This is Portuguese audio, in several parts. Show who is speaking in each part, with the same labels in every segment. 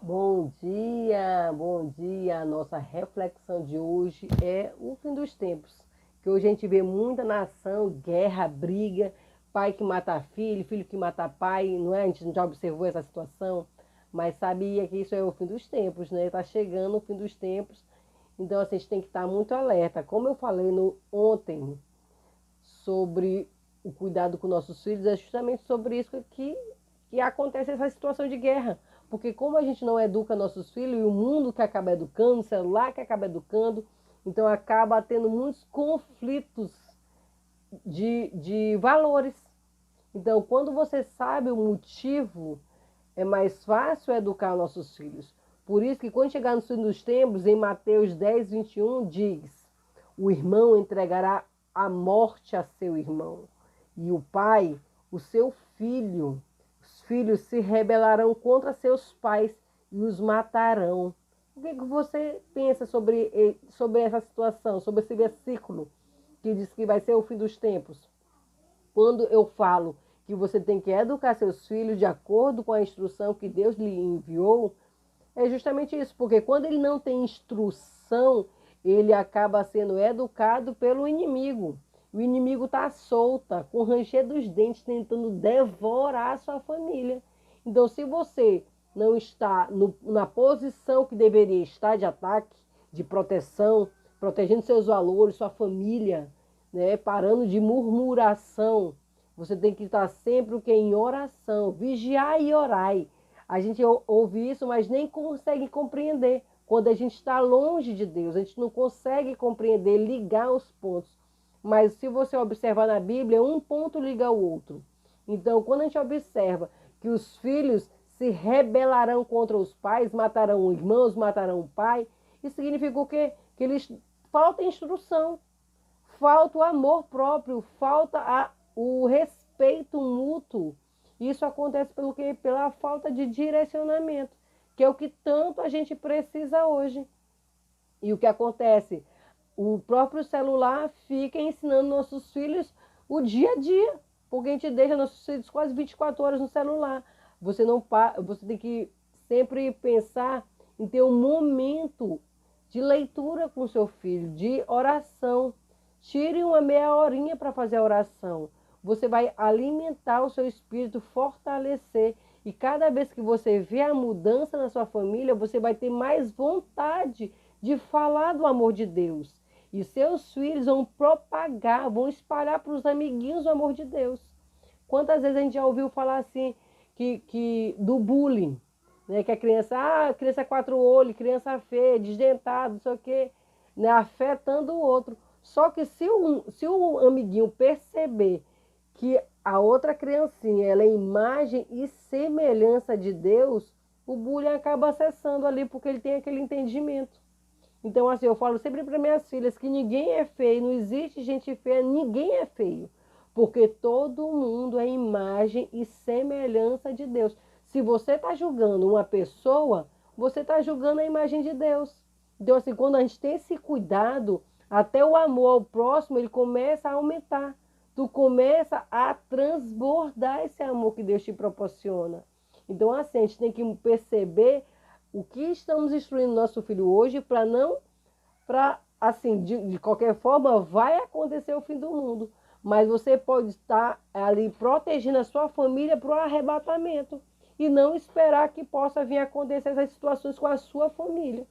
Speaker 1: Bom dia, bom dia. A nossa reflexão de hoje é o fim dos tempos. Que hoje a gente vê muita nação, guerra, briga, pai que mata filho, filho que mata pai, não é? A gente já observou essa situação, mas sabia que isso é o fim dos tempos, né? Está chegando o fim dos tempos. Então assim, a gente tem que estar muito alerta. Como eu falei ontem sobre o cuidado com nossos filhos, é justamente sobre isso que acontece essa situação de guerra. Porque como a gente não educa nossos filhos, e o mundo que acaba educando, o celular que acaba educando, então acaba tendo muitos conflitos de valores. Então, quando você sabe o motivo, é mais fácil educar nossos filhos. Por isso que quando chegar no fim dos tempos, em Mateus 10, 21, diz: o irmão entregará a morte a seu irmão, e o pai, o seu filho. Os filhos se rebelarão contra seus pais e os matarão. O que você pensa sobre essa situação, sobre esse versículo que diz que vai ser o fim dos tempos? Quando eu falo que você tem que educar seus filhos de acordo com a instrução que Deus lhe enviou, é justamente isso, porque quando ele não tem instrução, ele acaba sendo educado pelo inimigo. O inimigo está solta, com o ranger dos dentes, tentando devorar a sua família. Então, se você não está na posição que deveria estar de ataque, de proteção, protegendo seus valores, sua família, né, parando de murmuração, você tem que estar sempre o que? Em oração, vigiar e orai. A gente ouve isso, mas nem consegue compreender. Quando a gente está longe de Deus, a gente não consegue compreender, ligar os pontos. Mas se você observar na Bíblia, um ponto liga ao outro. Então, quando a gente observa que os filhos se rebelarão contra os pais, matarão irmãos, matarão o pai, isso significa o quê? Que eles falta instrução, falta o amor próprio, falta o respeito mútuo. Isso acontece pelo quê? Pela falta de direcionamento, que é o que tanto a gente precisa hoje. E o que acontece? O próprio celular fica ensinando nossos filhos o dia a dia, porque a gente deixa nossos filhos quase 24 horas no celular. Você tem que sempre pensar em ter um momento de leitura com seu filho, de oração. Tire uma meia horinha para fazer a oração. Você vai alimentar o seu espírito, fortalecer. E cada vez que você vê a mudança na sua família, você vai ter mais vontade de falar do amor de Deus. E seus filhos vão propagar, vão espalhar para os amiguinhos o amor de Deus. Quantas vezes a gente já ouviu falar assim, do bullying, né? Que a criança quatro olhos, criança feia, desdentada, não sei o quê, né? Afetando o outro. Só que se o amiguinho perceber que a outra criancinha ela é imagem e semelhança de Deus, o bullying acaba acessando ali, porque ele tem aquele entendimento. Então, assim, eu falo sempre para minhas filhas que ninguém é feio, não existe gente feia, ninguém é feio. Porque todo mundo é imagem e semelhança de Deus. Se você está julgando uma pessoa, você está julgando a imagem de Deus. Então, assim, quando a gente tem esse cuidado, até o amor ao próximo, ele começa a aumentar. Tu começa a transbordar esse amor que Deus te proporciona. Então, assim, a gente tem que perceber o que estamos instruindo nosso filho hoje para não, para assim, de qualquer forma, vai acontecer o fim do mundo. Mas você pode estar ali protegendo a sua família para o arrebatamento e não esperar que possa vir acontecer essas situações com a sua família.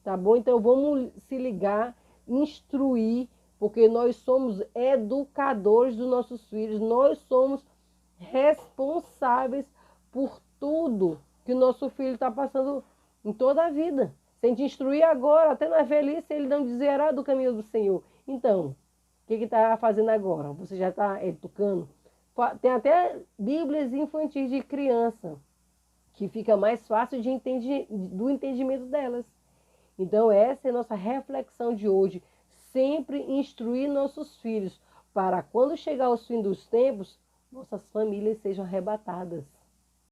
Speaker 1: Tá bom? Então vamos se ligar, instruir, porque nós somos educadores dos nossos filhos, nós somos responsáveis por tudo que o nosso filho está passando em toda a vida. Se a gente instruir agora, até na velhice, ele não desviará do caminho do Senhor. Então, o que está fazendo agora? Você já está educando? Tem até Bíblias infantis de criança, que fica mais fácil do entendimento delas. Então, essa é a nossa reflexão de hoje. Sempre instruir nossos filhos para quando chegar o fim dos tempos, nossas famílias sejam arrebatadas.